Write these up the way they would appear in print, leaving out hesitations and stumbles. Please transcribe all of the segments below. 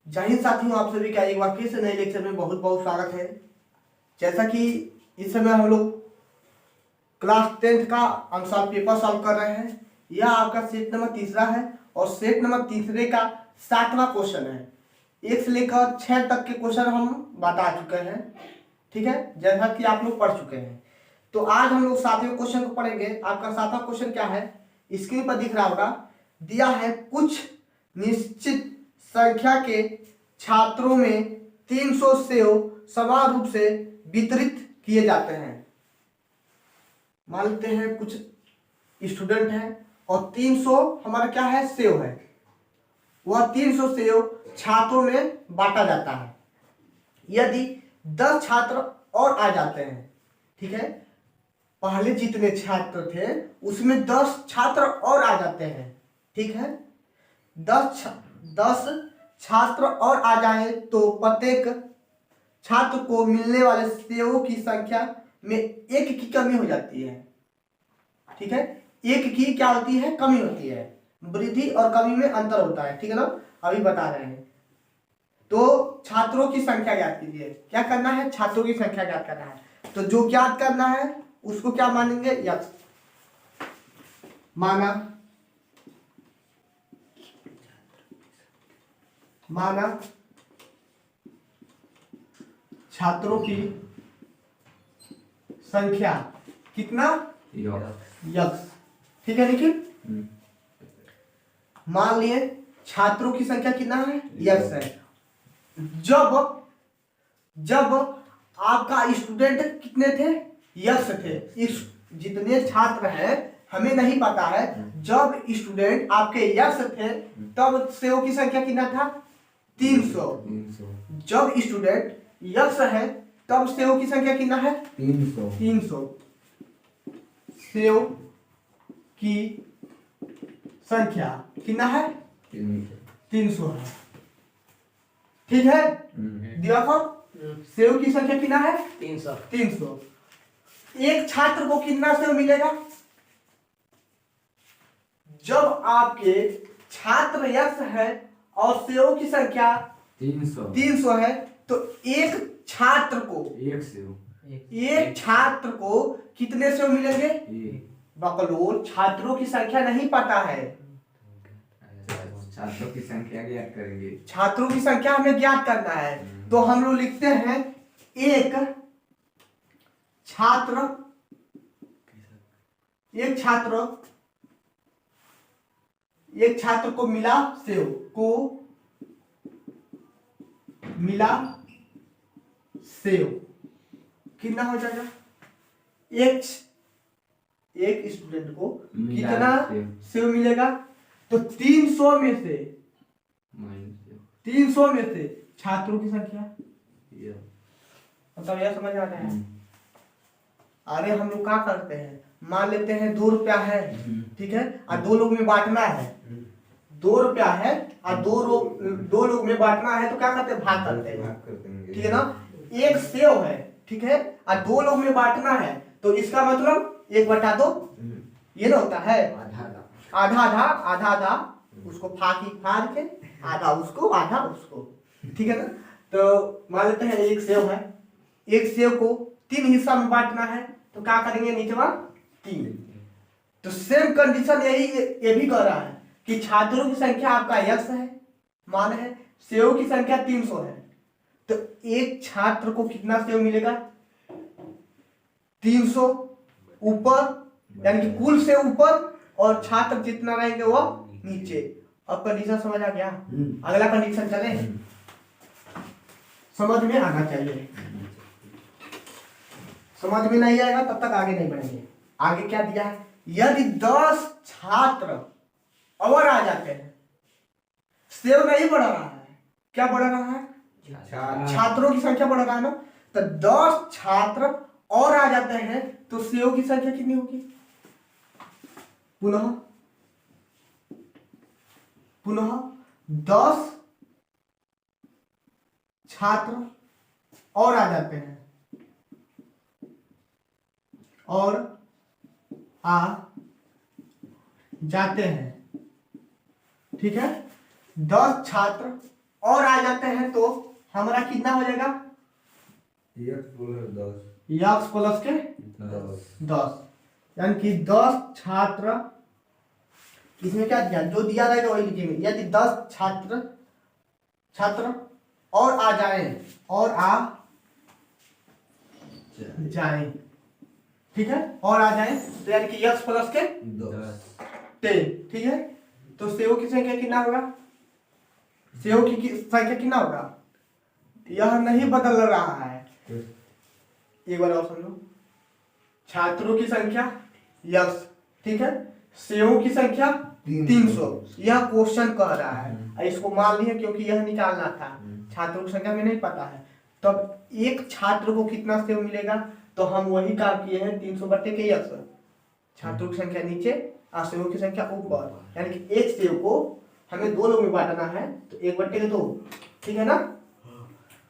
जय हिंद साथियों, आप सभी का एक बार फिर से नए लेक्चर में बहुत बहुत स्वागत है। जैसा कि इस समय हम लोग क्लास 10th का अनुसार पेपर सॉल्व कर रहे हैं। यह आपका सेट नंबर तीसरा है और सेट नंबर तीसरे का 7वां क्वेश्चन है। 1 से लेकर 6 तक के क्वेश्चन हम बता चुके हैं, ठीक है, जैसा कि आप लोग पढ़ चुके हैं। तो आज हम लोग 7वें क्वेश्चन को पढ़ेंगे। आपका 7वां क्वेश्चन क्या है, स्क्रीन पर दिख रहा होगा। दिया है कुछ निश्चित संख्या के छात्रों में 300 सेव समान रूप से वितरित किए जाते हैं। मान लेते हैं कुछ स्टूडेंट हैं और 300 हमारा क्या है, सेव है। वह 300 सेव छात्रों में बांटा जाता है। यदि 10 छात्र और आ जाते हैं, ठीक है, पहले जितने छात्र थे उसमें 10 छात्र और आ जाते हैं, ठीक है, 10 छात्र और आ जाए तो प्रत्येक छात्र को मिलने वाले सेवों की संख्या में 1 की कमी हो जाती है, ठीक है। 1 की क्या होती है, कमी होती है। वृद्धि और कमी में अंतर होता है, ठीक है ना, अभी बता रहे हैं। तो छात्रों की संख्या ज्ञात कीजिए। क्या करना है, छात्रों की संख्या ज्ञात करना है। तो जो ज्ञात करना है उसको क्या मानेंगे, यक्स माना छात्रों की संख्या कितना, यक्स, ठीक है। देखिए मान लिए छात्रों की संख्या कितना है, यक्स है। जब आपका स्टूडेंट कितने थे, यक्स थे। इस जितने छात्र हैं हमें नहीं पता है। जब स्टूडेंट आपके यक्स थे तब सेव की संख्या कितना था, 300। जब स्टूडेंट यक्स है तब सेव की संख्या कितना है, 300। सेव की संख्या कितना है, 300 है, ठीक है। दिवाकर सेव की संख्या कितना है, 300। एक छात्र को कितना सेव मिलेगा, जब आपके छात्र यक्स है और सेव की संख्या 300 है तो एक छात्र को कितने सेव मिलेंगे, बकलोल छात्रों की संख्या नहीं पता है। छात्रों की संख्या ज्ञात करेंगे। छात्रों की संख्या हमें ज्ञात करना है। तो हम लोग लिखते हैं एक छात्र को मिला सेव कितना हो जाएगा, एक स्टूडेंट को कितना सेव मिलेगा। तो 300 में से छात्रों की संख्या, मतलब यह समझ आ रहा है। अरे हम लोग क्या करते हैं, मान लेते हैं 2 रुपया है, ठीक है, और 2 लोग में बांटना है। 2 रुपया है और 2 लोग में बांटना है, तो क्या करते हैं, भाग करते हैं, ठीक है ना। एक सेव है, ठीक है, और 2 लोग में बांटना है, तो इसका मतलब 1/2 ये ना होता है, आधा उसको फाड़ के आधा उसको आधा उसको, ठीक है ना। तो मान लेते हैं एक सेव है, एक सेव को 3 हिस्सा में बांटना है, तो क्या करेंगे, नीचे 3। तो सेम कंडीशन ये भी कह रहा है कि छात्रों की संख्या आपका यक्स है, मान है, सेव की संख्या 300 है। तो एक छात्र को कितना सेव मिलेगा, 300 ऊपर, यानी कि कुल से ऊपर, और छात्र जितना रहेंगे वो नीचे। अब कंडीशन समझ आ गया। अगला कंडीशन चले, समझ में आना चाहिए। समझ में नहीं आएगा तब तक आगे नहीं बढ़ेंगे। आगे क्या दिया है, यदि 10 छात्र और आ जाते हैं, सेव नहीं बढ़ रहा है, क्या बढ़ रहा है, छात्रों की संख्या बढ़ रहा है ना। तो 10 छात्र और आ जाते हैं तो सेव की संख्या कितनी होगी, पुनः 10 छात्र और आ जाते हैं ठीक है। 10 छात्र और आ जाते हैं तो हमारा कितना हो जाएगा? x प्लस 10 x प्लस के 10, यानी कि 10 छात्र, इसमें क्या दिया, जो दिया रहेगा वही लिखेंगे। यदि 10 छात्र और आ जाए, और आ जाए, ठीक है, और आ जाए तो यानी कि x प्लस के 10, ठीक है। तो सेव की संख्या कितना होगा? सेव की संख्या कितना होगा? यह नहीं बदल रहा है, एक बार और समझो। छात्रों की संख्या x, ठीक है, सेवों की संख्या 300, यह क्वेश्चन कह रहा है। इसको मान लिया क्योंकि यह निकालना था, छात्रों की संख्या में नहीं पता है। तब एक छात्र को कितना सेव मिलेगा? तो हम वही काम किए हैं, 300 बटे के x, छात्रों की संख्या नीचे और सेवों की संख्या ऊपर, यानी कि एक सेव को हमें 2 लोग में बांटना है, तो 1 बटे के 2, ठीक है ना।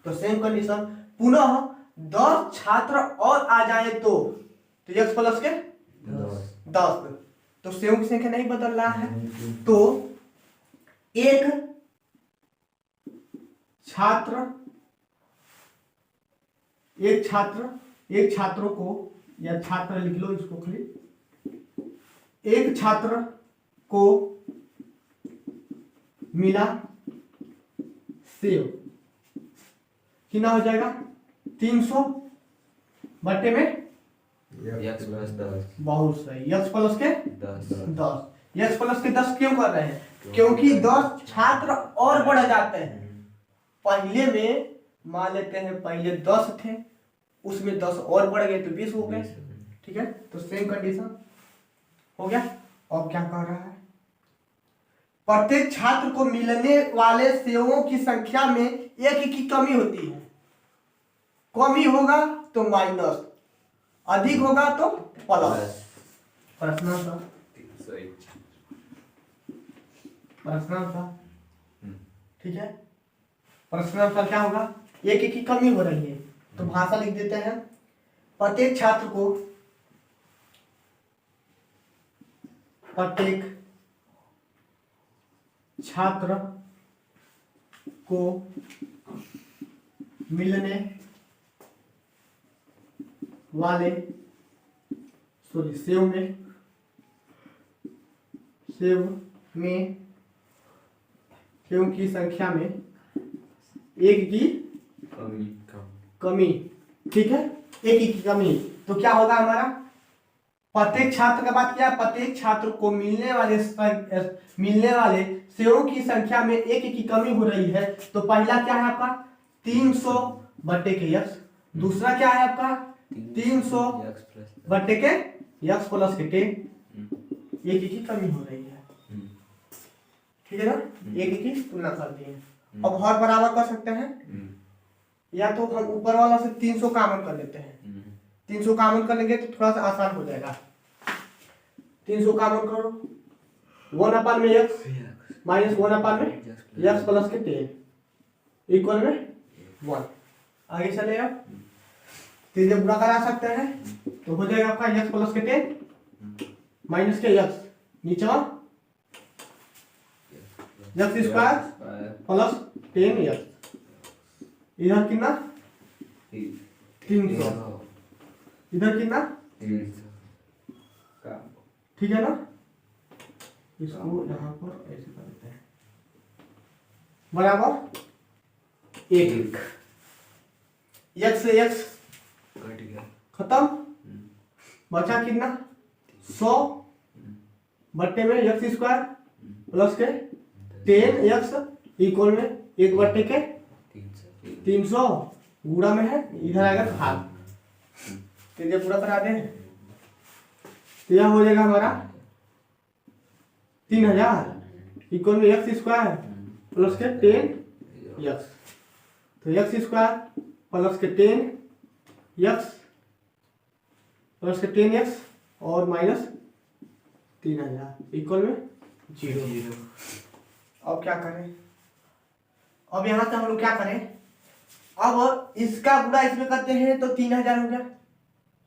तो सेम कंडीशन, पुनः 10 छात्र और आ जाए तो x प्लस के 10, तो सेव की संख्या नहीं बदल रहा है, तो एक छात्रों को, या छात्र लिख लो इसको खाली, एक छात्र को मिला सेव, कितना हो जाएगा? 300 बटे में x प्लस 10 बहुत सही, x प्लस के 10, x प्लस के 10 क्यों कर रहे हैं? क्योंकि 10 छात्र और बढ़ जाते हैं। पहले में मान लेते हैं, पहले 10 थे, उसमें 10 और बढ़ गए तो 20 हो गए, ठीक है। तो सेम कंडीशन हो गया। और क्या कह रहा है? प्रत्येक छात्र को मिलने वाले सेवों की संख्या में एक की कमी होती है। कमी होगा तो माइनस, अधिक होगा तो प्लस। प्रश्न था, ठीक है। प्रश्न क्या होगा? एक की कमी हो रही है, तो भाषा लिख देते हैं, प्रत्येक छात्र को मिलने वाले सेव की संख्या में एक की कमी, ठीक है, एक की कमी। तो क्या होगा हमारा? प्रत्येक छात्र का बात क्या है? प्रत्येक छात्र को मिलने वाले सेवों की संख्या में एक की कमी हो रही है। तो पहला क्या है आपका? 300 बटे के x, दूसरा क्या है आपका? 300 बटे के x प्लस के 10, एक की कमी हो रही है, ठीक है ना। एक की तुलना कर दी है। अब हर बराबर कर सकते हैं, या तो हम ऊपर वाला से 300 कॉमन कर लेते हैं। 300 कॉमन कर लेंगे तो थोड़ा सा आसान हो जाएगा। 300 कॉमन करो, 1/में x माइनस 1/में x प्लस के 10 इक्वल में 1। आगे चले आप, तीजे बुरा करा सकते हैं, तो हो जाएगा आपका x प्लस के 10 माइनस के x, नीचे x स्क्वायर प्लस 10x, इधर कितना? 300, इधर कितना? ठीक है ना। इसको यहाँ पर ऐसे कर देते हैं, बराबर 1, x से x कट गया, खत्म, बचा कितना? 100 बट्टे में x स्क्वायर प्लस के 10x इक्वल में 1 बट्टे के 300, गुणा में है, इधर आएगा भाग, तो ये पूरा करा दे। तो यह हो जाएगा हमारा 3000 इक्वल में x स्क्वायर प्लस के 10x, तो x स्क्वायर प्लस के 10x प्लस के 10x और माइनस 3000 इक्वल में 0। अब क्या करें? अब यहां से हम लोग क्या करें? अब इसका गुणा इसमें करते हैं तो 3000 हो गया,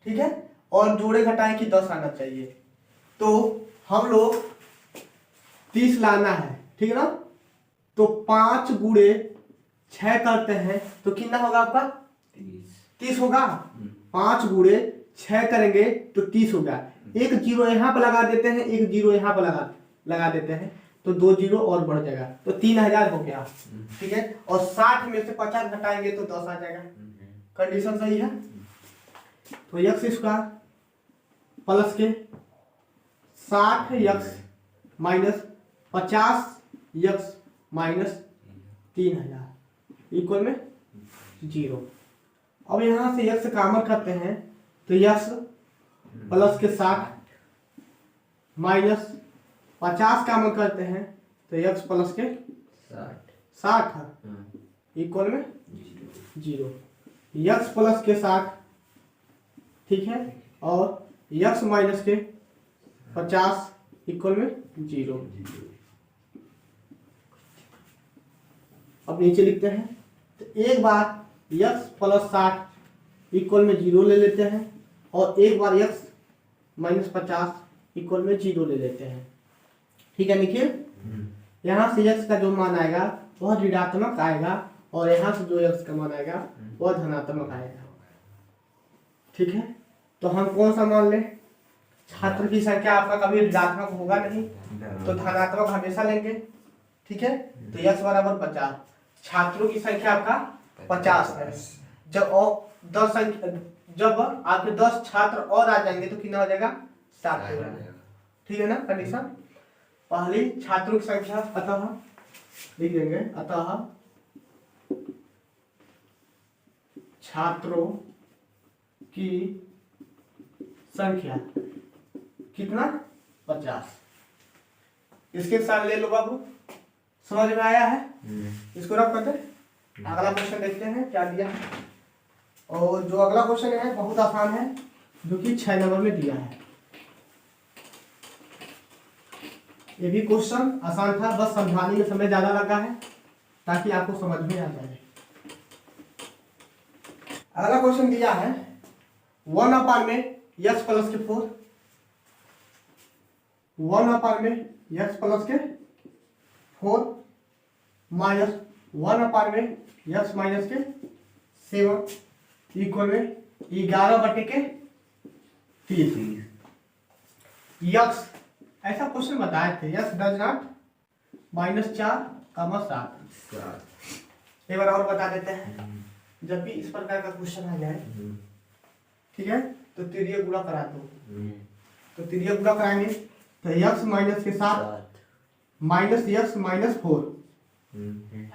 ठीक है, और जोड़े घटाएं कि 10 आना चाहिए, तो हम लोग 30 लाना है, ठीक है ना। तो 5 गुणे 6 करते हैं तो कितना होगा आपका? 30 होगा। 5 गुणे 6 करेंगे तो 30 होगा। एक जीरो यहाँ पर लगा देते हैं, एक जीरो यहाँ पर लगा देते हैं, तो 2 जीरो और बढ़ जाएगा, तो 3000 हो गया। ठीक है, और 60 में से 50 घटाएंगे तो 10 आ जाएगा। कंडीशन सही है। तो एक्स स्क्वायर प्लस के 60 x minus 50 x minus 3000 equal में 0। अब यहाँ से एक्स कॉमन करते हैं तो एक्स प्लस के 60 माइनस 50 कॉमन करते हैं तो एक्स प्लस के 60 इक्वल में 0। एक्स प्लस के 60, ठीक है, और एक्स माइनस के 50 इक्वल में 0। अब नीचे लिखते हैं तो एक बार x प्लस 60 इक्वल में 0 ले लेते हैं और एक बार x माइनस 50 इक्वल में 0 ले लेते हैं। ठीक है निखिल, यहाँ से x का जो मान आएगा वह ऋणात्मक आएगा और यहाँ से जो x का मान आएगा वह धनात्मक आएगा। ठीक है, तो हम कौन सा मान लें? छात्र की संख्या आपका कभी ऋणात्मक होगा नहीं, तो धनात्मक हमेशा लेंगे। ठीक है, तो x बराबर 50, छात्रों की संख्या आपका 50 है। जब आपके 10 छात्र और आ जाएंगे तो कितना हो जाएगा? 60 हो जाएगा। ठीक है ना कंडीशन। पहली छात्रों की संख्या अतः लिख देंगे, अतः छात्रों की संख्या कितना? 50। इसके साथ ले लो बाबू, समझ में आया है? इसको रख करते अगला क्वेश्चन देखते हैं क्या दिया है। और जो अगला क्वेश्चन है बहुत आसान है, जो कि 6 नंबर में दिया है। ये भी क्वेश्चन आसान था, बस समझाने में समय ज्यादा लगा है ताकि आपको समझ में आ जाए। अगला क्वेश्चन दिया है 1/में x प्लस के 4, 1/में x प्लस के 4 माइनस 1/में x माइनस के 7 इक्वल में 11/30। x ऐसा क्वेश्चन बताए थे, x डज नॉट -4, 7। एक बार और बता देते हैं, जब भी इस प्रकार का क्वेश्चन आ जाए, ठीक है, तो तिर्यक गुणा करा दो। तो तिर्यक गुणा कराएंगे तो x माइनस के 7 माइनस x माइनस 4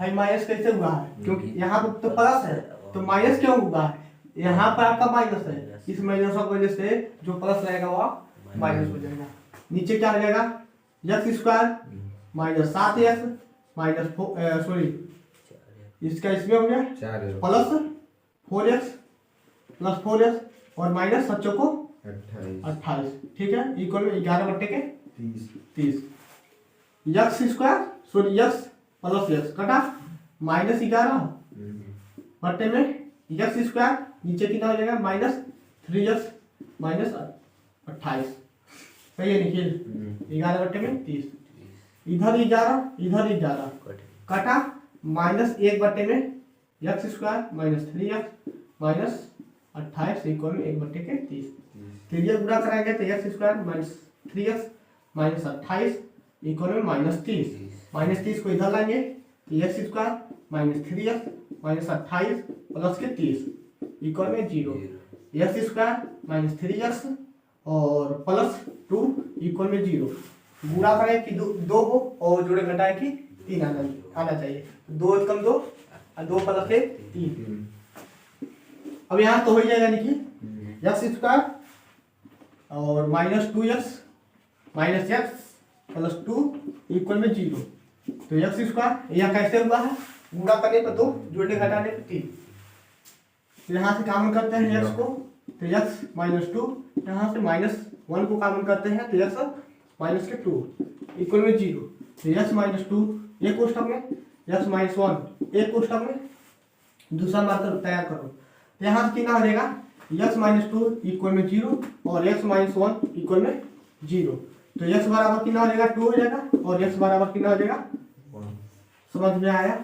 है। माइनस कैसे हुआ है? क्योंकि यहाँ पर तो प्लस है, तो माइनस क्यों हुआ है? यहाँ पर आपका माइनस है, इस माइनस की वजह से जो प्लस रहेगा वो माइनस हो जाएगा। नीचे क्या आ जाएगा? x square minus 7x minus इसका इसमें हो गया प्लस 4x प्लस 4x और माइनस 7 को 28। ठीक है, इक्वल में 11/30। x square x plus x कटा माइनस 11 बट्टे में x स्क्वायर, नीचे कितना हो जाएगा? Minus 3x minus 28। सही है निखिल? 11/30। इधर 11 इधर 11 कटा माइनस 1/में x square minus 3x minus 28 equal में 1/30। तिर्यक गुणा कराएंगे तो x square minus 3x minus 28 equal में -30। -30 को इधर लाएंगे तो x square minus 3x minus 28 plus के 30 इक्वल में 0। x स्क्वायर माइनस 3x और प्लस 2 इक्वल में 0। गुणा करें कि 2 हो और जोड़े घटाए कि 3 आना चाहिए। 2 कम 2 और 2 प्लस 3। अब यहाँ तो हो जाएगा देखिए x स्क्वायर और minus 2x minus x plus 2 equal में 0। तो x स्क्वायर यह कैसे हुआ है? गुणा करने पर 2 जोड़ने घटाने पर 3। यहाँ से कॉमन करते हैं x को तो x माइनस 2, यहाँ से -1 को कॉमन करते हैं तो x माइनस के 2 इक्वल में 0। तो x माइनस 2 एक कोष्ठक में, x माइनस 1 एक कोष्ठक में, दूसरा मार्कर तैयार करो। तो यहाँ से कितना हो जाएगा? x माइनस 2 इक्वल में 0 और x माइनस 1 इक्वल में 0। तो x बराबर कितना हो जाएगा? 2 हो जाएगा और x बराबर कितना हो जाएगा? समझ में आया?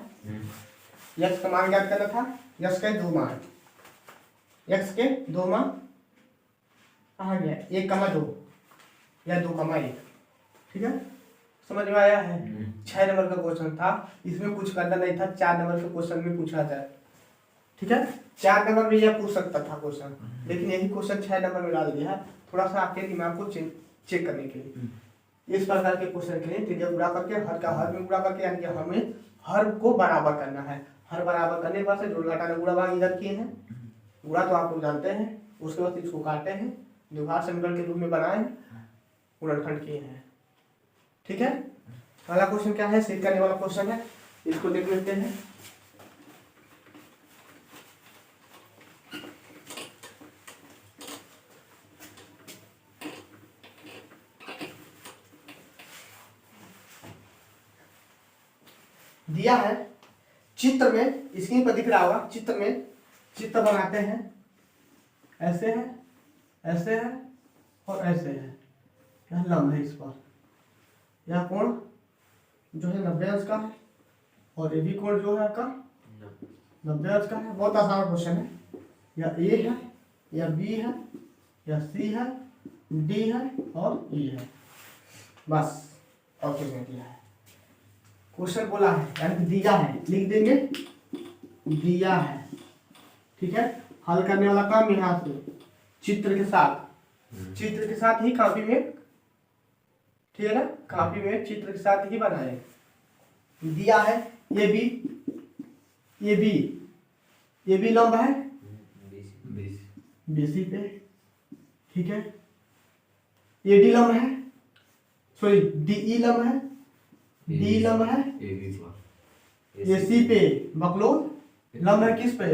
यक्स का मान ज्ञात करना था, यक्स के 2 मान, यक्स के 2 मान कहाँ गया, 1,2 या 2,1, ठीक है, समझ में आया है? 6 नंबर का क्वेश्चन था, इसमें कुछ करना नहीं था, 4 नंबर के क्वेश्चन में पूछा जाए, ठीक है, 4 नंबर में यह पूछ सकता था क्वेश्चन, लेकिन यही क्वेश्चन 6 नंबर में डाल दिया है, थोड़ा सा आपके दिमाग को चेक करने के लिए। इस प्रकार के क्वेश्चन के लिए त्रिज्या गुणा करके हर का हर में गुणा करके, यानी कि हमें हर को बराबर करना है, हर बराबर करने के बाद से जोड़ घटाना गुणा भाग इधर किए हैं, गुणा तो आप लोग जानते हैं, उसके बाद इसको काटे हैं, द्विघात समीकरण के रूप में बनाए हैं, गुणनखंड किए हैं, ठीक है। अगला क्वेश्चन क्या है, सिद्ध करने वाला क्वेश्चन है, इसको देख लेते हैं। दिया है चित्र में, स्क्रीन पर दिख रहा होगा, चित्र में चित्र बनाते हैं, ऐसे है, ऐसे है और ऐसे है, यह लंब है, इस पर यह कोण जो है 90 अंश का है और ये भी कोण जो है आपका 90 अंश का है। बहुत आसान क्वेश्चन है, या ए है या बी है या सी है, डी है और ई है, बस और कुछ नहीं दिया है। क्वेश्चन बोला है यानी दिया है, लिख देंगे दिया है, ठीक है। हल करने वाला काम यहाँ से चित्र के साथ, चित्र के साथ ही कॉपी में, ठीक है ना, कॉपी में चित्र के साथ ही बनाए। दिया है ये भी लंब है बीसी पे, ठीक है, ये डी लंब है, सॉरी डी लंब है, डी लंब है एसी पे, बकलोल लंब है किस पे,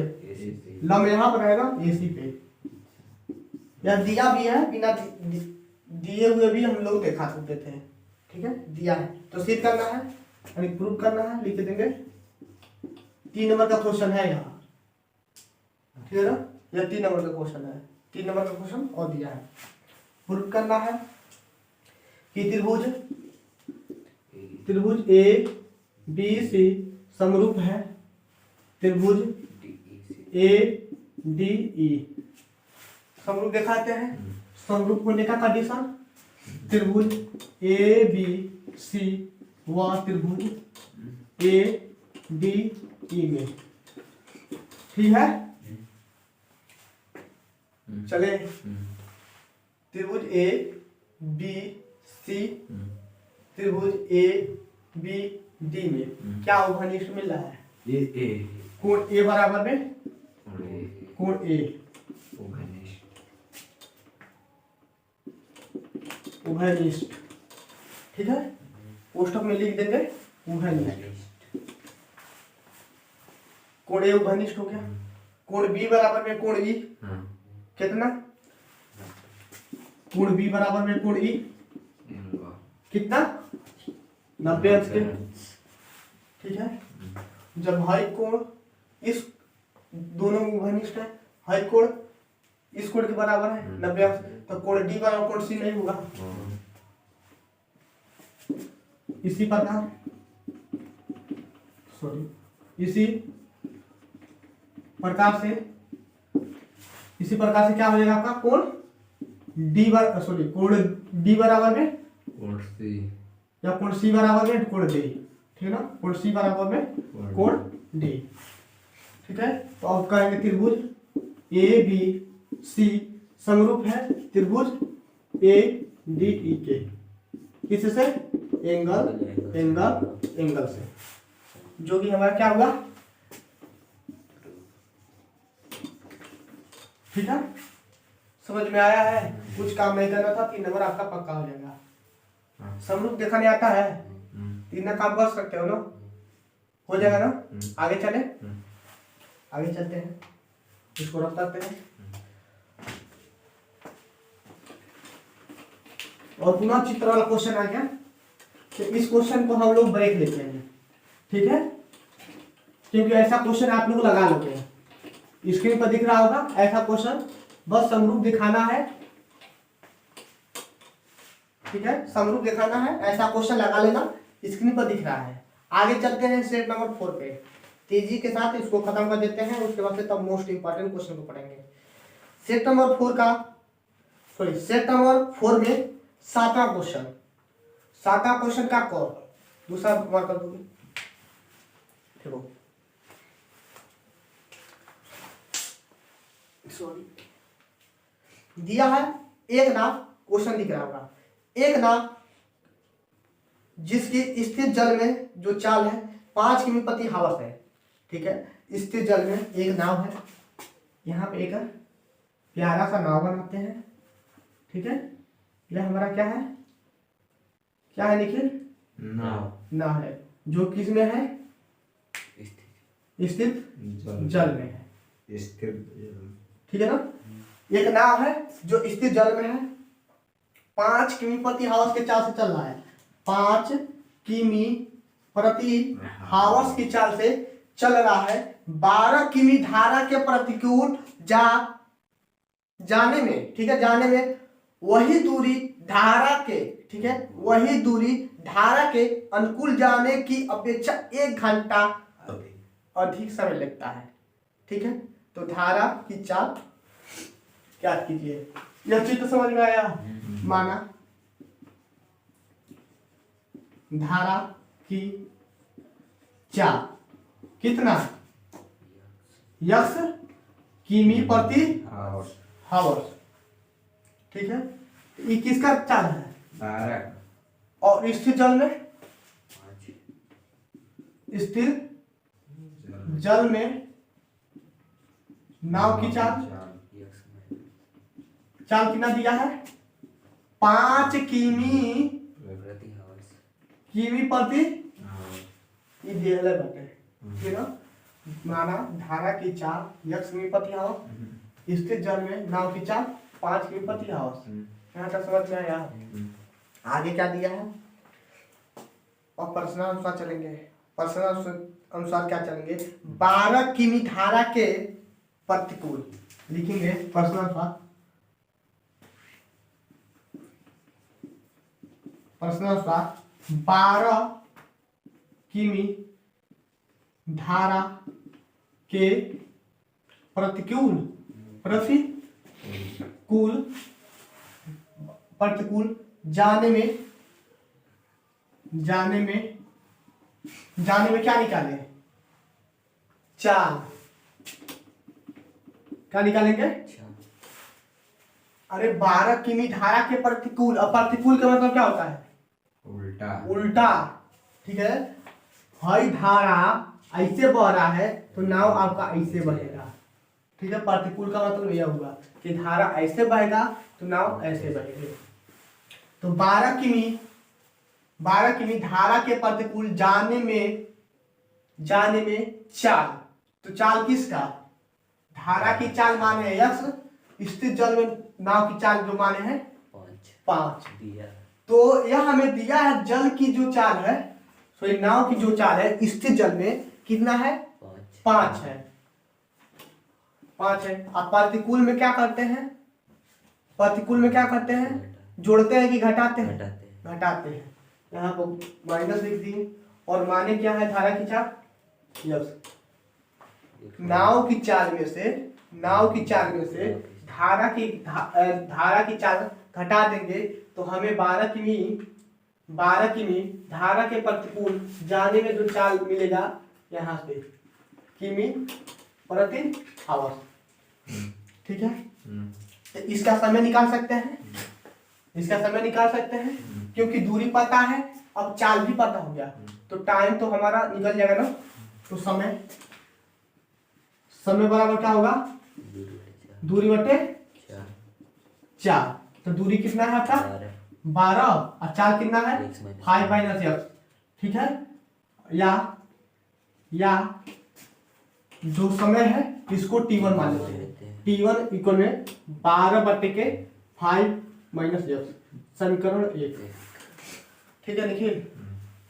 लंब यहाँ पर रहेगा एसी पे। यह दिया भी है, बिना दिए हुए भी हम लोग दिखा सकते थे, ठीक है, दिया है तो सिद्ध करना है यानी प्रूव करना है, लिख देंगे 3 नंबर का क्वेश्चन है यहाँ, ठीक है ना, यह 3 नंबर का क्वेश्चन है, 3 नंबर का क्वेश्चन और दिया है। प्रूव करना है कि त्रिभुज ए बी सी समरूप है, त्रिभुज ए डी ई समरूप दिखाते हैं। समरूप होने का कंडीशन, त्रिभुज ए बी सी व त्रिभुज ए डी ई में, ठीक है। चले त्रिभुज ए बी सी, त्रिभुज ए बी डी में क्या उभयनिष्ठ मिल रहा है, कोण ए बराबर में कोण ए उभयनिष्ठ, ठीक है, कोष्ठक में लिख देंगे उभयनिष्ठ, कोण ए उभयनिष्ठ हो गया। कोण बी बराबर में कोण ई, कितना, कोण बी बराबर में कोण ई कितना 90 अंश के, ठीक है। जब हाई कोण इस दोनों में उभयनिष्ठ है, हाई कोण इस कोण के बराबर है 90 अंश, तो कोण डी बराबर कोण सी नहीं होगा। इसी प्रकार से क्या हो जाएगा आपका कोण कोण डी बराबर में कोण सी या कोण सी बराबर में कोण डी, ठीक है ना, कोण सी बराबर में कोण डी, ठीक है। तो अब कहेंगे त्रिभुज ए बी सी समरूप है त्रिभुज ए डी ई के, किससे, एंगल से, जो कि हमारा क्या हुआ, ठीक है, समझ में आया है। कुछ काम नहीं करना था, 3 नंबर आपका पक्का हो जाएगा। समरूप देखा नहीं आता है, 3 काम कर सकते हो ना, हो जाएगा ना। आगे चले, आगे चलते हैं, इसको रख देते हैं और पुनः चित्र वाला क्वेश्चन आ गया, तो इस क्वेश्चन को हम लोग ब्रेक लेते हैं, ठीक है, क्योंकि ऐसा क्वेश्चन आप लोग लगा लोगे, स्क्रीन पर दिख रहा होगा ऐसा क्वेश्चन, बस समरूप दिखाना है, ठीक है, समरूप दिखाना है, ऐसा क्वेश्चन लगा लेना, स्क्रीन पर दिख रहा है, आगे चलते हैं सेट नंबर 4 पे, तेजी के साथ इसको खत्म कर देते हैं, उसके बाद से तब मोस्ट इंपॉर्टेंट क्वेश्चन को पढ़ेंगे। सेट नंबर 4 का सेट नंबर 4 में 7वां क्वेश्चन, 7वां क्वेश्चन का कॉल दूसरा मार्क कर दूंगी। देखो सॉरी दिया है एक नाव, क्वेश्चन दिख रहा होगा, एक नाव जिसकी स्थिर जल में जो चाल है 5 किमी प्रति हावर्स है, ठीक है। स्थिर जल में एक नाव है, यहाँ पे एक प्यारा सा नाव बनाते हैं, ठीक है। यह हमारा क्या है, क्या है निखिल? नाव है जो किस में है? स्थिर जल में है, ठीक है ना। एक नाव है जो स्थिर जल में है, 5 किमी प्रति हावर्स के चाल से चल रहा है, 5 किमी प्रति हावर्स की चाल से चल रहा है। 12 किमी धारा के प्रतिकूल जाने में, ठीक है, जाने में वही दूरी धारा के, ठीक है, वही दूरी धारा के अनुकूल जाने की अपेक्षा 1 घंटा अधिक समय लगता है, ठीक है। तो धारा की चाल क्या कीजिए, यह चित्र समझ में आया? माना धारा की चाल कितना, यक्स किमी प्रति हावर्स, ठीक है। ये किसका चाल है? 12 और स्थिर जल में, स्थिर जल में नाव की चाल कितना दिया है? 5 किमी प्रति ये दिया है, ठीक है। माना धारा की चाल यक्स किमी प्रति हावर, स्थिर जल में नाव की चाल 5 किमी प्रति हावर। यहाँ तक समझ में आया? आगे क्या दिया है? और प्रश्न अनुसार चलेंगे, प्रश्न अनुसार क्या चलेंगे? 12 किमी धारा के प्रतिकूल लिखेंगे प्रश्न अनुसार, प्रश्न अनुसार 12 किमी धारा के प्रतिकूल जाने में क्या निकाले? चाल क्या निकालेंगे? अरे 12 किमी धारा के प्रतिकूल, और प्रतिकूल का मतलब क्या होता है? उल्टा, ठीक है। हई धारा ऐसे बह रहा है तो नाव आपका ऐसे बहेगा, ठीक है। प्रतिकूल का मतलब यह हुआ कि धारा ऐसे बहेगा तो नाव ऐसे बहेगी। तो 12 किमी धारा के प्रतिकूल जाने में चाल, तो चाल किसका? धारा की चाल माने यक्स, स्थिर जल में नाव की चाल जो माने है 5। तो यह हमें दिया है जल की जो चाल है, सॉरी नाव की जो चाल है स्थिर जल में कितना है? 5 है, 5 है। अब प्रतिकूल में क्या करते हैं? प्रतिकूल में क्या करते हैं? जोड़ते हैं कि घटाते हैं? घटाते हैं। यहाँ पर माइनस लिख दिए, और माने क्या है धारा की चाल? यस, नाव की चाल में से धारा की चाल घटा देंगे तो हमें 12 किमी धारा के प्रतिकूल जाने में जो चाल मिलेगा यहाँ से किमी प्रति हावर, ठीक है। तो इसका समय निकाल सकते हैं, क्योंकि दूरी पता है, अब चाल भी पता हो गया, तो टाइम तो हमारा निकल जाएगा ना। तो समय बराबर क्या होगा? दूरी बटे 4। तो दूरी कितना है आपका? 12, और चाल कितना है? 5 माइनस x, ठीक है। या जो समय है इसको t1 मान लेते हैं, t1 इक्वल में 12 बटे के 5 माइनस x, समीकरण 1, ठीक है निखिल।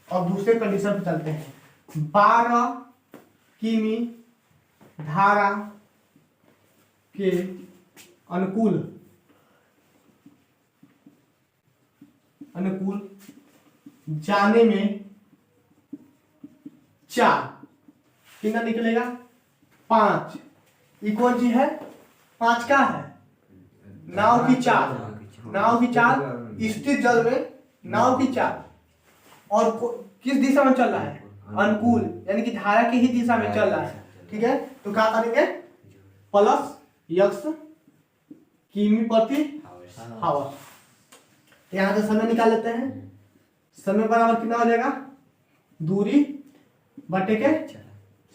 और दूसरे कंडीशन पे चलते हैं। 12 किमी धारा के अनुकूल जाने में 4 कितना निकलेगा 5 इक्वल जी है 5 का है नाव की चाल स्थिर जल में नाव की चाल और किस दिशा में चल रहा है अनुकूल यानी कि धारा की ही दिशा में चल रहा है। ठीक है तो क्या करेंगे प्लस यक्स किमी प्रति हावर। यहाँ से समय निकाल लेते हैं। समय बराबर कितना हो जाएगा दूरी बटे के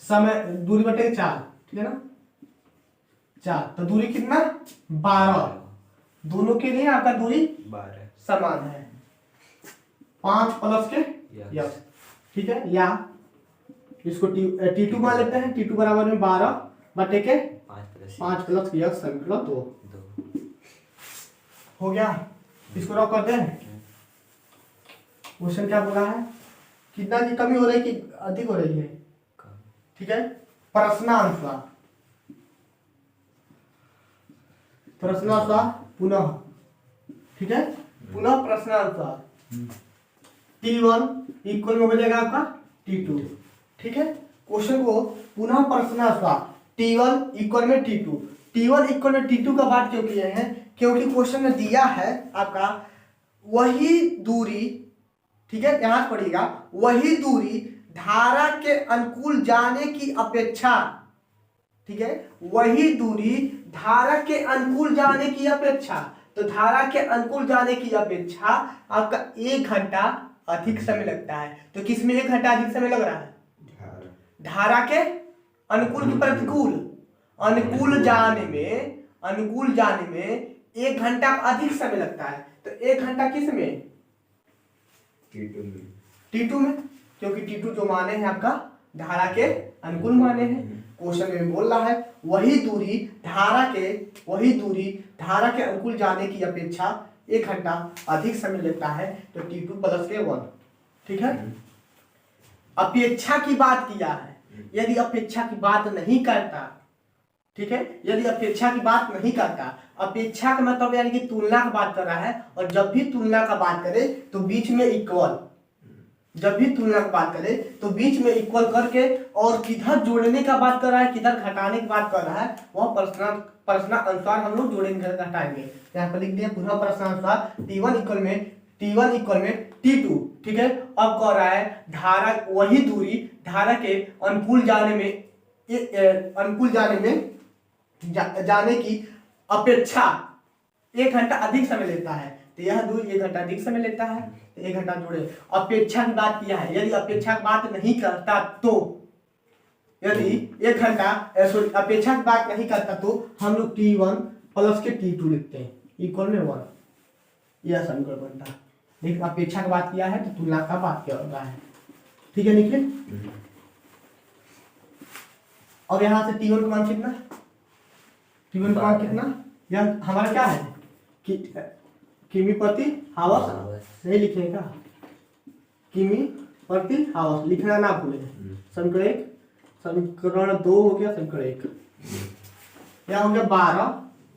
समय दूरी बटे के 4 ठीक है ना 4 तो दूरी कितना 12 दोनों के लिए आपका दूरी 12 समान है 5 प्लस के यक्स ठीक है या इसको T2 मान लेते हैं। T2 बराबर में 12 बटे के 5 प्लस के यक्स समीकरण 2 हो गया। इसको रॉक करते हैं। क्वेश्चन क्या बोला है कितना की कमी हो रही है कि अधिक हो रही है ठीक है प्रश्नानुसार पुनः ठीक है पुनः प्रश्नानुसार T1 इक्वल में हो जाएगा आपका T2 ठीक है। क्वेश्चन को पुनः प्रश्नानुसार T1 इक्वल में T1 इक्वल में T2 का बात क्यों किए हैं क्योंकि क्वेश्चन में दिया है आपका वही दूरी ठीक है ध्यान पड़ेगा वही दूरी धारा के अनुकूल जाने की अपेक्षा ठीक है वही दूरी धारा के अनुकूल जाने की अपेक्षा तो धारा के अनुकूल जाने की अपेक्षा आपका 1 घंटा अधिक समय लगता है। तो किस में 1 घंटा अधिक समय लग रहा है धारा के अनुकूल की प्रतिकूल अनुकूल जाने में 1 घंटा अधिक समय लगता है। तो 1 घंटा किस में T2 में क्योंकि T2 जो माने हैं आपका धारा के अनुकूल माने हैं। क्वेश्चन में बोल रहा है वही दूरी धारा के अनुकूल जाने की अपेक्षा 1 घंटा अधिक समय लेता है तो T2 प्लस के 1 ठीक है। अपेक्षा की बात किया है यदि अपेक्षा की बात नहीं करता ठीक है यदि अपेक्षा की बात नहीं करता अपेक्षा का मतलब यानी कि तुलना का बात कर रहा है और जब भी तुलना का बात करे तो बीच में इक्वल जब भी तुलना की बात करें तो बीच में इक्वल करके और किधर जोड़ने का बात कर रहा है किधर घटाने की बात कर रहा है वह प्रश्नानुसार हम लोग जोड़ेंगे घटाएंगे। यहाँ पर लिख दिया पुनः प्रश्नानुसार T1 इक्वल में T2 ठीक है। अब कह रहा है धारा वही दूरी धारा के अनुकूल जाने में जाने की अपेक्षा 1 घंटा अधिक समय लेता है। तो यह दूरी 1 घंटा अधिक समय लेता है तो 1 घंटा जोड़े। अपेक्षा की बात किया है यदि अपेक्षा की बात नहीं करता तो यदि 1 घंटा अपेक्षा की बात नहीं करता तो हम लोग T1 प्लस के T2 लिखते हैं इक्वल में 1 यह समीकरण बनता है। लेकिन अपेक्षा की बात किया है तो तुलना का बात किया होता है ठीक है निखिल। और यहाँ से T1 का मान कितना यह हमारा क्या है कि किमी प्रति हावर नहीं लिखने का किमी प्रति हावर लिखना ना भूले। समीकरण 1 समीकरण 2 हो गया समीकरण 1 क्या हो गया 12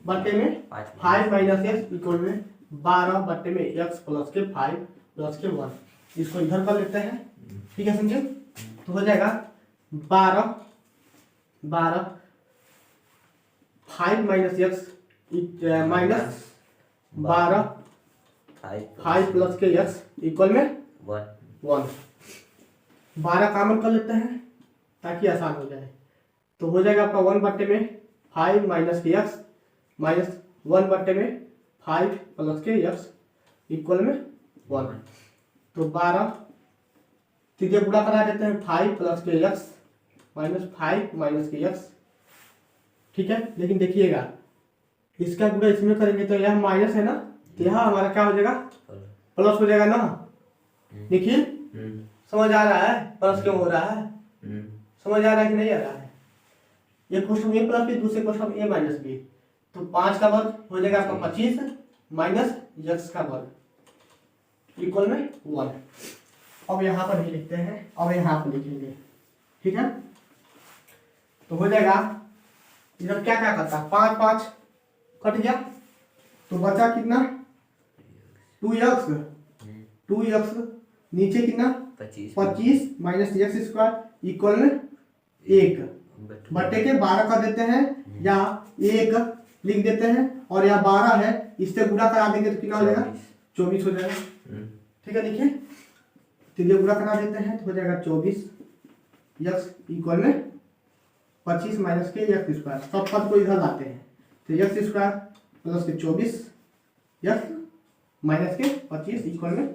बटे में 5 माइनस एक्स इक्वल में 12 बटे में एक्स प्लस के 5 प्लस के 1 इसको इधर कर लेते हैं ठीक है समझे। तो हो जाएगा 12 5 माइनस एक्स माइनस 12 5 प्लस के एक्स इक्वल में 1 12 कॉमन कर लेते हैं ताकि आसान हो जाए। तो हो जाएगा आपका 1 बटे में 5 माइनस के एक्स माइनस 1 बटे में 5 प्लस के एक्स इक्वल में 1। तो 12 तीसरे गुणा करा देते हैं 5 प्लस के एक्स माइनस 5 माइनस के एक्स ठीक है। लेकिन देखिएगा इसका गुणा इसमें करेंगे तो यह माइनस है ना तो यह हमारा क्या हो जाएगा प्लस हो जाएगा ना। देखिए समझ आ रहा है प्लस क्यों हो रहा है समझ आ रहा है कि नहीं आ रहा है। ये क्वेश्चन ए प्लस बी दूसरे क्वेश्चन ए माइनस बी तो 5 का वर्ग हो जाएगा आपका 25 माइनस एक्स का वर्ग इक्वल में 1। अब यहाँ पर भी लिखते हैं अब यहाँ पर लिखेंगे ठीक है। तो हो जाएगा इधर क्या क्या करता है 5 5 कट गया तो बचा कितना 2x नीचे कितना 25 माइनस एक्स स्क्वायर इक्वल में 1 बटे के 12 कर देते हैं, या 1 लिख देते हैं, और यहाँ 12 है, इससे गुणा करा देंगे तो कितना हो जाएगा 24 हो जाएगा। ठीक है, देखिए तीन गुणा करा देते हैं तो हो जाएगा 24 यक्स इक्वल में 25 माइनस के यक्स स्क्वायर, सब पद को इधर लाते हैं तो यक्स स्क्वायर प्लस के 24 यक्स माइनस के 25 इक्वल में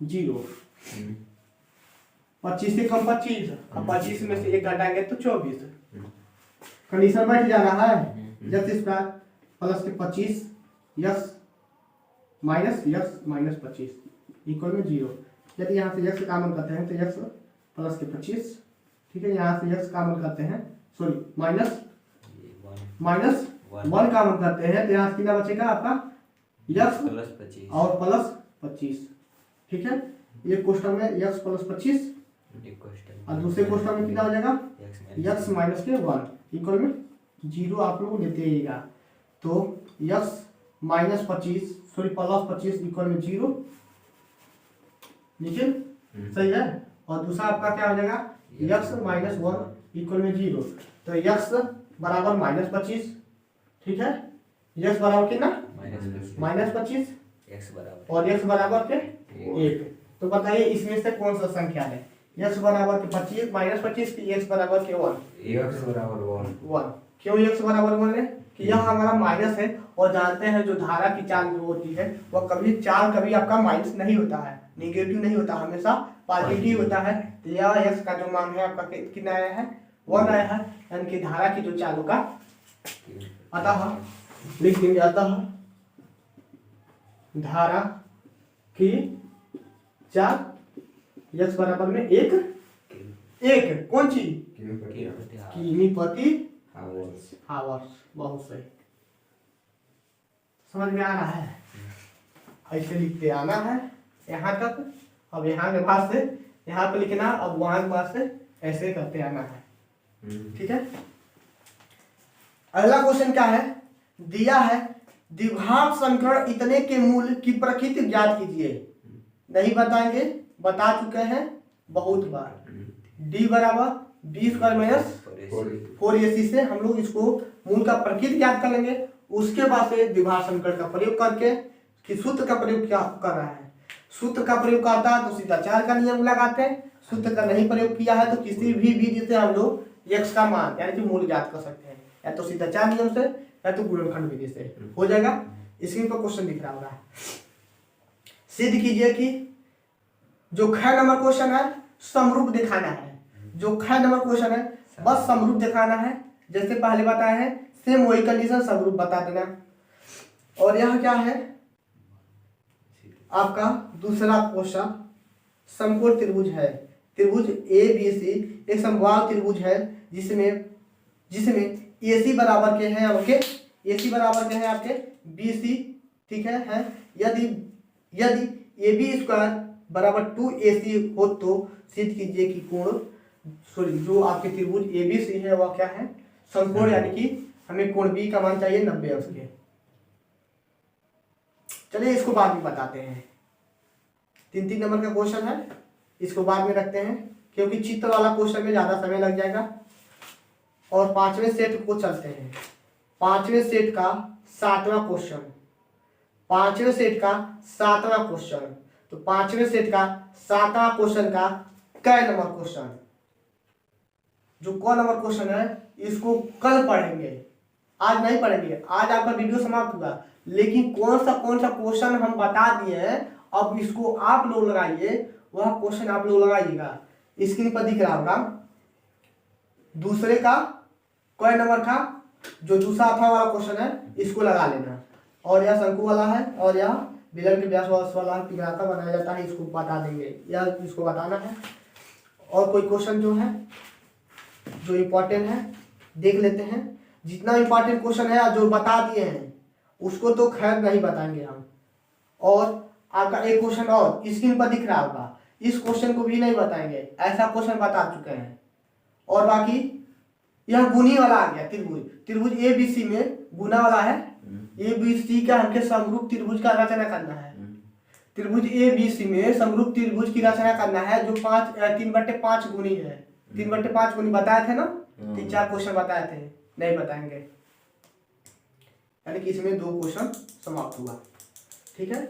0। 25 से कम 25, अब 25 में से 1 घटाएंगे तो 24। कंडीशन बैठ जा रहा है, यक्स स्क्वायर प्लस के 25 यक्स माइनस 25 इक्वल में 0। यदि यहाँ से यक्स कॉमन करते हैं तो यक्स प्लस के 25, ठीक है, यहाँ से यक्स कॉमन करते हैं, सॉरी माइनस 1 कॉमन करते हैं तो यहाँ कितना बचेगा आपका यक्स प्लस 25 और प्लस 25। ठीक है, ये क्वेश्चन में यक्स प्लस 25 और दूसरे क्वेश्चन में कितना हो जाएगा यक्स माइनस के 1 इक्वल में 0 आप लोग लेते आइएगा। तो x minus 25 sorry plus 25 equal में 0, नीचे सही है। और दूसरा आपका क्या हो जाएगा यक्स माइनस 1 इक्वल में 0। तो यक्स बराबर माइनस 25, ठीक है, यक्स बराबर कितना माइनस 25 और यक्स बराबर के 1। तो बताइए इसमें से कौन सा संख्या है यक्स बराबर के 25 माइनस 25 की यक्स बराबर के 1? यक्स बराबर 1। क्यों यक्स बराबर 1 है कि यह हमारा माइनस है, और जानते हैं जो धारा की चाल जो होती है वह कभी आपका माइनस नहीं होता है, निगेटिव नहीं होता, हमेशा पॉजिटिव होता है। तो यह यक्स का जो मान है आपका कितना आया है 1 आया है, यानी कि धारा की जो चाल होगा, अतः लिख देंगे अतः धारा की चाल यक्स बराबर में 1 कौन सी किमी प्रति आवर्स। बहुत सही, समझ में आ रहा है, ऐसे लिखते आना है यहाँ तक। अब यहाँ के बाद से यहाँ पे लिखना, अब वहां के बाद से ऐसे करते आना है। ठीक है, अगला क्वेश्चन क्या है, दिया है द्विघात समीकरण इतने के मूल की प्रकृति ज्ञात कीजिए। नहीं बताएंगे, बता चुके हैं बहुत बार। डी बराबर 20 स्क्वायर माइनस 4ac से हम लोग इसको मूल का प्रकृति ज्ञात कर लेंगे। उसके बाद से द्विघात समीकरण का प्रयोग करके कि सूत्र का प्रयोग क्या कर रहा है, सूत्र का प्रयोग करता है तो सीधा 4 का नियम लगाते हैं, सूत्र का नहीं प्रयोग किया है तो किसी भी विधि से हम लोग x का मान यानी कि मूल ज्ञात कर सकते हैं, या तो सीधा 4 नियम से या तो गुणनखंड विधि से हो जाएगा। स्क्रीन पर क्वेश्चन दिख रहा होगा, सिद्ध कीजिए कि जो ख नंबर क्वेश्चन है समरूप दिखाना है। जो ख नंबर क्वेश्चन है बस समरूप दिखाना है, जैसे पहले बताया है सेम वही कंडीशन समरूप बता देना। और यह क्या है आपका दूसरा क्वेश्चन, समकोण त्रिभुज है, त्रिभुज ABC एक समबाहु त्रिभुज है जिसमें AC बराबर के हैं आपके, AC बराबर के हैं आपके BC, ठीक है। यदि AB स्क्वायर बराबर 2AC हो तो सिद्ध कीजिए कि कोण सॉरी जो आपके त्रिभुज ABC है वह क्या है समकोण, यानी कि हमें कोण B का मान चाहिए 90 अंश के। चलिए इसको बाद में बताते हैं, 3 नंबर का क्वेश्चन है, इसको बाद में रखते हैं क्योंकि चित्र वाला क्वेश्चन में ज्यादा समय लग जाएगा। और 5वें सेट को चलते हैं, 5वें सेट का 7वां क्वेश्चन, 5वें सेट का 7वां क्वेश्चन। तो 5वें सेट का 7वां क्वेश्चन का क नंबर क्वेश्चन, जो क नंबर क्वेश्चन है इसको कल पढ़ेंगे, आज नहीं पढ़ेंगे। आज आपका वीडियो समाप्त हुआ, लेकिन कौन सा क्वेश्चन हम बता दिए हैं, अब इसको आप लोग लगाइए, वह क्वेश्चन आप लोग लगाइएगा। स्क्रीन पर दिख रहा होगा दूसरे का क नंबर का जो दूसरा अथवा वाला क्वेश्चन है इसको लगा लेना। और यह शंकु वाला है और यह बेलन के व्यास वाला पिघलाता बनाया जाता है, इसको बता देंगे या इसको बताना है। और कोई क्वेश्चन जो है जो इम्पोर्टेंट है देख लेते हैं। जितना इम्पोर्टेंट क्वेश्चन है जो बता दिए हैं उसको तो खैर नहीं बताएंगे हम। और आपका एक क्वेश्चन और स्क्रीन पर दिख रहा होगा, इस क्वेश्चन को भी नहीं बताएंगे, ऐसा क्वेश्चन बता चुके हैं। और बाकी यह गुनी वाला आ गया, त्रिभुज ABC में गुना वाला है, ABC का हमके समरूप त्रिभुज का रचना करना है। त्रिभुज ABC में समरूप त्रिभुज की रचना करना है जो 3/5 गुनी है, 3/5 को नहीं बताए थे ना, 3-4 क्वेश्चन बताए थे, नहीं बताएंगे, यानी कि इसमें 2 क्वेश्चन समाप्त हुआ। ठीक है,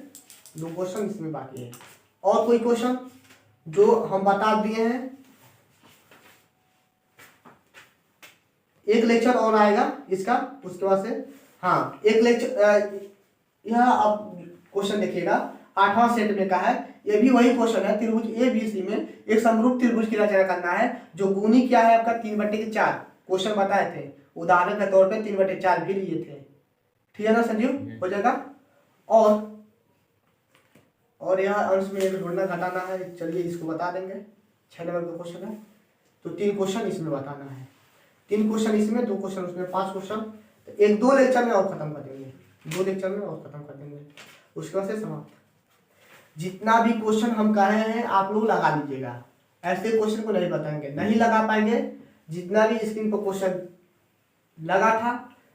2 क्वेश्चन इसमें बाकी है। और कोई क्वेश्चन जो हम बता दिए हैं, एक लेक्चर और आएगा इसका, उसके बाद से हाँ एक लेक्चर, यह आप क्वेश्चन देखिएगा 8वां सेट में का है, ये भी वही क्वेश्चन है। त्रिभुज ABC में एक समरूप त्रिभुज की रचना करना है, जो गुणी क्या है आपका 3/4 क्वेश्चन बताए थे, उदाहरण के तौर पे 3/4 भी लिए थे। ठीक है ना संजीव, हो जाएगा। और यह अंश में एक जोड़ना घटाना है, चलिए इसको बता देंगे, 6 नंबर का क्वेश्चन है, तो 3 क्वेश्चन इसमें बताना है, 3 क्वेश्चन इसमें, 2 क्वेश्चन उसमें, 5 क्वेश्चन, तो 1-2 लेक्चर में और खत्म कर देंगे, 2 लेक्चर में और खत्म कर देंगे, उसके बाद से समाप्त। जितना भी क्वेश्चन हम कह रहे हैं आप लोग लगा लीजिएगा, ऐसे क्वेश्चन को नहीं बताएंगे, नहीं लगा पाएंगे। जितना भी स्क्रीन पर क्वेश्चन लगा था,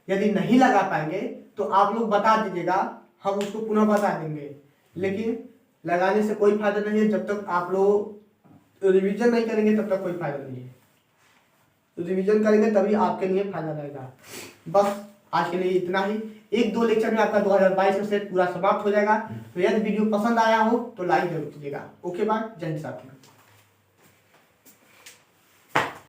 यदि नहीं लगा पाएंगे तो आप लोग बता दीजिएगा, हम उसको पुनः बता देंगे, लेकिन लगाने से कोई फायदा नहीं है। जब तक आप लोग रिवीजन नहीं करेंगे तब तक कोई फायदा नहीं है, रिवीजन करेंगे तभी आपके लिए फायदा रहेगा। बस आज के लिए इतना ही, 1-2 लेक्चर में आपका 2022 का सेट पूरा समाप्त हो जाएगा। तो यदि वीडियो पसंद आया हो तो लाइक जरूर कीजिएगा। ओके बाय, जय हिंद साथियों।